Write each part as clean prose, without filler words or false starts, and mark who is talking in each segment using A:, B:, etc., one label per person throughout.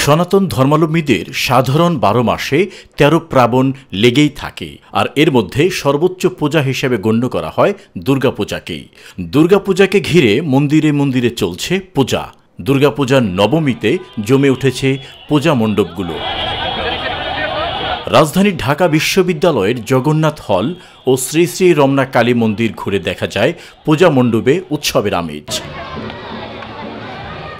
A: সনাতন ধর্মাবলম্বীদের সাধারণ 12 মাসে 13 পার্বণ লেগেই থাকে, আর এর মধ্যে সর্বোচ্চ পূজা হিসেবে গণ্য করা হয় দুর্গাপূজাকেই। দুর্গাপূজাকে ঘিরে মন্দিরে মন্দিরে চলছে পূজা। দুর্গাপূজার নবমীতে জমে উঠেছে পূজা মণ্ডপগুলো। রাজধানীর ঢাকা বিশ্ববিদ্যালয়ের জগন্নাথ হল ও শ্রী শ্রী রমনা কালী মন্দির ঘুরে দেখা যায় পূজা মণ্ডপে উৎসবের আমেজ।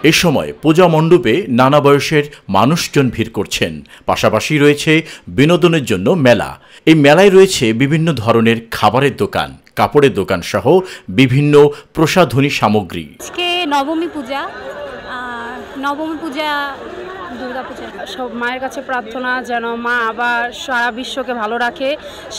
A: এ সময় পূজা মণ্ডপে নানা বয়সের মানুষজন ভিড় করছেন। পাশাপাশি রয়েছে বিনোদনের জন্য মেলা। এই মেলায় রয়েছে বিভিন্ন ধরনের খাবারের দোকান, কাপড়ের দোকান সহ বিভিন্ন প্রসাধনী সামগ্রী।
B: আজকে নবমী পূজা, দুর্গাপূজা।
C: সব মায়ের কাছে প্রার্থনা যেন মা আবার সারা বিশ্বকে ভালো রাখে।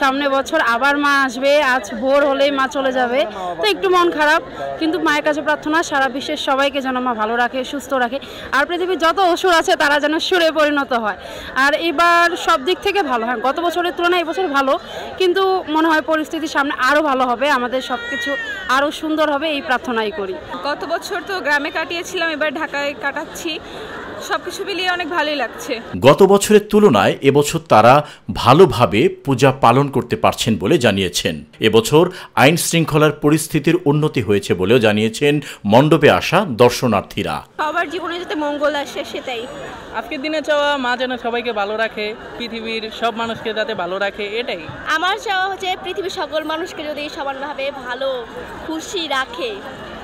C: সামনে বছর আবার মা আসবে, আজ ভোর হলেই মা চলে যাবে, তো একটু মন খারাপ, কিন্তু মায়ের কাছে প্রার্থনা সারা বিশ্বের সবাইকে যেন মা ভালো রাখে, সুস্থ রাখে, আর পৃথিবীর যত অসুর আছে তারা যেন সুরে পরিণত হয়। আর এবার সব দিক থেকে ভালো হয়, গত বছরের তুলনায় এবছর ভালো, কিন্তু মনে হয় পরিস্থিতি সামনে আরও ভালো হবে, আমাদের সব কিছু আরও সুন্দর হবে, এই প্রার্থনাই করি।
D: গত বছর তো গ্রামে কাটিয়েছিলাম, এবার ঢাকায় কাটাচ্ছি, সবকিছু মিলিয়ে অনেক ভালোই লাগছে।
A: গত বছরের তুলনায় এবছর তারা ভালোভাবে পূজা পালন করতে পারছেন বলে জানিয়েছেন। এবছর আইন শৃঙ্খলার পরিস্থিতির উন্নতি হয়েছে বলেও জানিয়েছেন মণ্ডপে আসা দর্শনার্থীরা।
D: সবার জীবনে যাতে মঙ্গল আসে সেটাই
E: আজকের দিনে চাওয়া, মা যেন সবাইকে ভালো রাখে, পৃথিবীর সব মানুষকে যাতে ভালো রাখে, এটাই
B: আমার চাওয়া হচ্ছে পৃথিবীর সকল মানুষকে যদি সমানভাবে ভালো খুশি রাখে,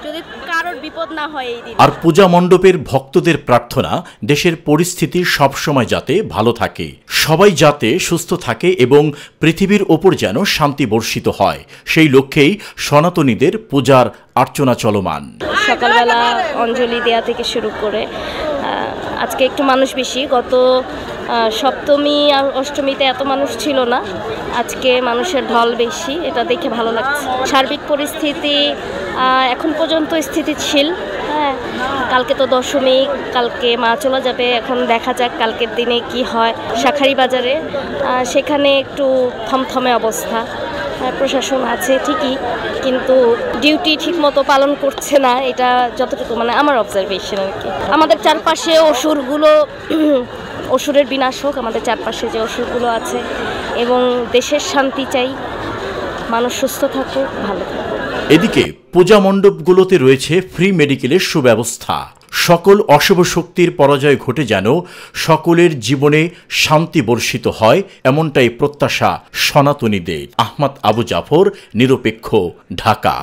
B: যদি কারোর বিপদ না হয় এই দিন।
A: আর পূজা মণ্ডপের ভক্তদের প্রার্থনা দেশের পরিস্থিতি সবসময় যাতে ভালো থাকে, সবাই যাতে সুস্থ থাকে এবং পৃথিবীর ওপর যেন শান্তি বর্ষিত হয়, সেই লক্ষ্যেই সনাতনীদের পূজার আর্চনা চলমান।
F: সকালবেলা অঞ্জলি দেয়া থেকে শুরু করে আজকে একটু মানুষ বেশি, গত সপ্তমী আর অষ্টমীতে এত মানুষ ছিল না, আজকে মানুষের ঢল বেশি, এটা দেখে ভালো লাগছে। সার্বিক পরিস্থিতি এখন পর্যন্ত স্থিতিশীল। হ্যাঁ, কালকে তো দশমী, কালকে মা চলে যাবে, এখন দেখা যাক কালকের দিনে কি হয়। শাঁখারী বাজারে সেখানে একটু থমথমে অবস্থা, প্রশাসন আছে ঠিকই, কিন্তু ডিউটি ঠিকমতো পালন করছে না, এটা যতটুকু মানে আমার অবজারভেশন আর কি। আমাদের চারপাশে অসুরের বিনাশ হোক, আমাদের চারপাশে যে অসুরগুলো আছে, এবং দেশের শান্তি চাই, মানুষ সুস্থ থাকুক, ভালো থাকুক।
A: এদিকে পূজা মণ্ডপগুলোতে রয়েছে ফ্রি মেডিকেলের সুব্যবস্থা। সকল অশুভ শক্তির পরাজয় ঘটে যেন সকলের জীবনে শান্তি বর্ষিত হয়, এমনটাই প্রত্যাশা সনাতনীদের। আহমদ আবু জাফর, নিরপেক্ষ, ঢাকা।